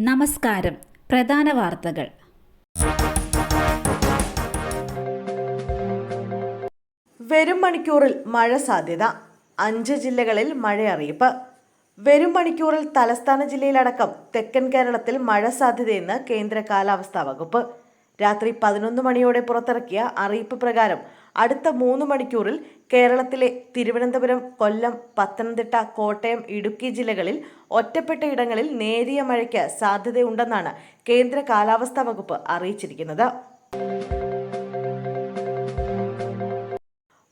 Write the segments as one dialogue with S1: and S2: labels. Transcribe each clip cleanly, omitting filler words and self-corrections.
S1: നമസ്കാരം. പ്രധാന വാർത്തകൾ.
S2: വരും മണിക്കൂറിൽ മഴ സാധ്യത. 5 ജില്ലകളിൽ മഴയറിയിപ്പ്. വരും മണിക്കൂറിൽ തലസ്ഥാന ജില്ലയിലടക്കം തെക്കൻ കേരളത്തിൽ മഴ സാധ്യതയെന്ന് കേന്ദ്ര കാലാവസ്ഥാ വകുപ്പ്. രാത്രി 11 മണിയോടെ പുറത്തിറക്കിയ അറിയിപ്പ് പ്രകാരം അടുത്ത 3 മണിക്കൂറിൽ കേരളത്തിലെ തിരുവനന്തപുരം, കൊല്ലം, പത്തനംതിട്ട, കോട്ടയം, ഇടുക്കി ജില്ലകളിൽ ഒറ്റപ്പെട്ട ഇടങ്ങളിൽ നേരിയ മഴയ്ക്ക് സാധ്യതയുണ്ടെന്നാണ് കേന്ദ്ര കാലാവസ്ഥാ വകുപ്പ് അറിയിച്ചിരിക്കുന്നത്.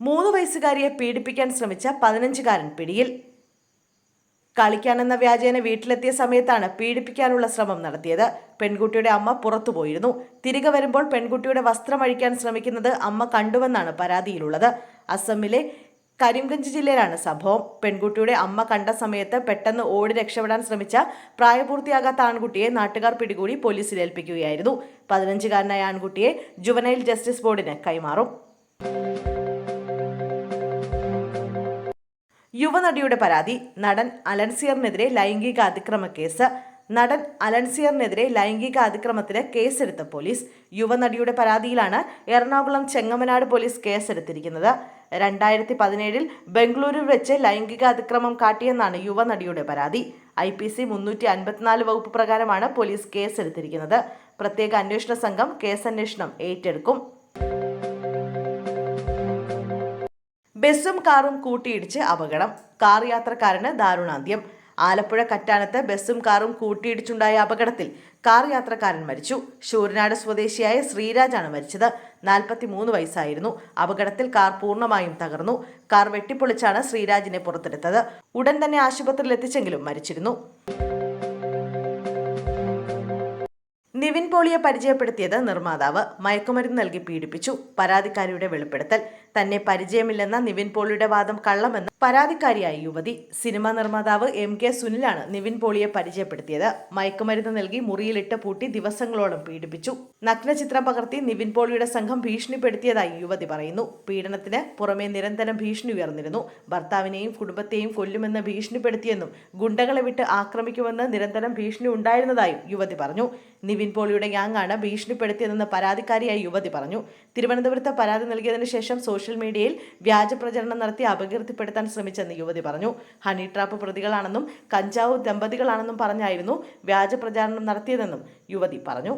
S2: 3 വയസ്സുകാരിയെ പീഡിപ്പിക്കാൻ ശ്രമിച്ച 15-കാരൻ പിടിയിൽ. കളിക്കാനെന്ന വ്യാജേന വീട്ടിലെത്തിയ സമയത്താണ് പീഡിപ്പിക്കാനുള്ള ശ്രമം നടത്തിയത്. പെൺകുട്ടിയുടെ അമ്മ പുറത്തുപോയിരുന്നു. തിരികെ വരുമ്പോൾ പെൺകുട്ടിയുടെ വസ്ത്രം അഴിക്കാൻ ശ്രമിക്കുന്നത് അമ്മ കണ്ടുവെന്നാണ് പരാതിയിലുള്ളത്. അസമിലെ കരിംഗഞ്ച് ജില്ലയിലാണ് സംഭവം. പെൺകുട്ടിയുടെ അമ്മ കണ്ട സമയത്ത് പെട്ടെന്ന് ഓടി രക്ഷപ്പെടാൻ ശ്രമിച്ച പ്രായപൂർത്തിയാകാത്ത ആൺകുട്ടിയെ നാട്ടുകാർ പിടികൂടി പോലീസിൽ ഏൽപ്പിക്കുകയായിരുന്നു. 15-കാരനായ ആൺകുട്ടിയെ ജുവനൈൽ ജസ്റ്റിസ് ബോർഡിന് കൈമാറും. യുവനടിയുടെ പരാതി. നടൻ അലൻസിയറിനെതിരെ ലൈംഗിക അതിക്രമ കേസ്. നടൻ അലൻസിയറിനെതിരെ ലൈംഗിക അതിക്രമത്തിന് കേസെടുത്ത പോലീസ്. യുവനടിയുടെ പരാതിയിലാണ് എറണാകുളം ചെങ്ങമനാട് പോലീസ് കേസെടുത്തിരിക്കുന്നത്. 2017 ബംഗളൂരുവിൽ വെച്ച് ലൈംഗിക അതിക്രമം കാട്ടിയെന്നാണ് യുവനടിയുടെ പരാതി. IPC 354 വകുപ്പ് പ്രകാരമാണ് പോലീസ് കേസെടുത്തിരിക്കുന്നത്. പ്രത്യേക അന്വേഷണ സംഘം കേസന്വേഷണം ഏറ്റെടുക്കും. ബസ്സും കാറും കൂട്ടിയിടിച്ച് അപകടം. കാർ യാത്രക്കാരന് ദാരുണാന്ത്യം. ആലപ്പുഴ കറ്റാനത്ത് ബസ്സും കാറും കൂട്ടിയിടിച്ചുണ്ടായ അപകടത്തിൽ കാർ യാത്രക്കാരൻ മരിച്ചു. ശൂരനാട് സ്വദേശിയായ ശ്രീരാജാണ് മരിച്ചത്. 43 വയസ്സായിരുന്നു. അപകടത്തിൽ കാർ പൂർണ്ണമായും തകർന്നു. കാർ വെട്ടിപ്പൊളിച്ചാണ് ശ്രീരാജിനെ പുറത്തെടുത്തത്. ഉടൻ തന്നെ ആശുപത്രിയിൽ എത്തിച്ചെങ്കിലും മരിച്ചിരുന്നു. നിവിൻ പോളിയെ പരിചയപ്പെടുത്തിയത് നിർമ്മാതാവ്. മയക്കുമരുന്ന് നൽകി പീഡിപ്പിച്ചു. പരാതിക്കാരിയുടെ വെളിപ്പെടുത്തൽ. തന്നെ പരിചയമില്ലെന്ന നിവിൻ പോളിയുടെ വാദം കള്ളമെന്ന് പരാതിക്കാരിയായ യുവതി. സിനിമാ നിർമ്മാതാവ് MK സുനിലാണ് നിവിൻ പോളിയെ പരിചയപ്പെടുത്തിയത്. മയക്കുമരുന്ന് നൽകി മുറിയിലിട്ട് പൂട്ടി ദിവസങ്ങളോളം പീഡിപ്പിച്ചു. നഗ്നചിത്രം പകർത്തി നിവിൻ പോളിയുടെ സംഘം ഭീഷണിപ്പെടുത്തിയതായി യുവതി പറയുന്നു. പീഡനത്തിന് പുറമെ നിരന്തരം ഭീഷണി ഉയർന്നിരുന്നു. ഭർത്താവിനെയും കുടുംബത്തെയും കൊല്ലുമെന്ന് ഭീഷണിപ്പെടുത്തിയെന്നും ഗുണ്ടകളെ വിട്ട് ആക്രമിക്കുമെന്ന് നിരന്തരം ഭീഷണി ഉണ്ടായിരുന്നതായും യുവതി പറഞ്ഞു. നിവിൻ പോളിയുടെ ഗ്യാങ്ങാണ് ഭീഷണിപ്പെടുത്തിയതെന്ന് പരാതിക്കാരിയായി യുവതി പറഞ്ഞു. തിരുവനന്തപുരത്ത് പരാതി നൽകിയതിനു ശേഷം സോഷ്യൽ മീഡിയയിൽ വ്യാജ പ്രചരണം നടത്തി അപകീർത്തിപ്പെടുത്താൻ ശ്രമിച്ചെന്ന് യുവതി പറഞ്ഞു. ഹണി ട്രാപ്പ് പ്രതികളാണെന്നും കഞ്ചാവ് ദമ്പതികളാണെന്നും പറഞ്ഞായിരുന്നു വ്യാജ പ്രചാരണം നടത്തിയതെന്നും യുവതി പറഞ്ഞു.